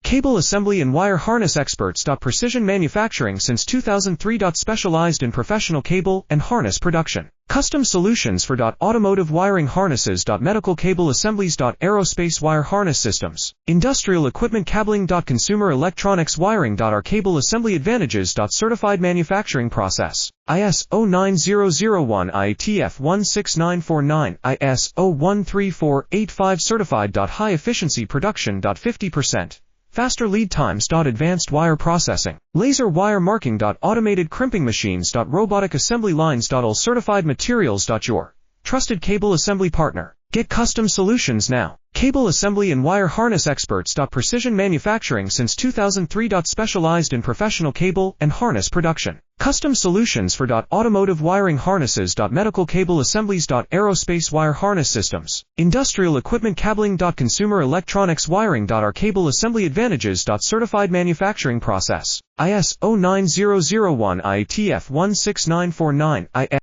Cable assembly and wire harness experts. Precision manufacturing since 2003. Specialized in professional cable and harness production. Custom solutions for automotive wiring harnesses. Medical cable assemblies. Aerospace wire harness systems. Industrial equipment cabling. Consumer electronics wiring. Our cable assembly advantages. Certified manufacturing process. ISO 9001 IATF 16949 ISO 13485 certified. High efficiency production. 50%. Faster lead times. Advanced wire processing. Laser wire marking. Automated crimping machines. Robotic assembly lines. All certified materials. Your trusted cable assembly partner. Get custom solutions now. Cable assembly and wire harness experts. Precision manufacturing since 2003. Specialized in professional cable and harness production. Custom solutions for automotive wiring harnesses. Medical cable assemblies. Aerospace wire harness systems. Industrial equipment cabling. Consumer electronics wiring. Our cable assembly advantages. Certified manufacturing process. ISO 9001 IATF 16949 IS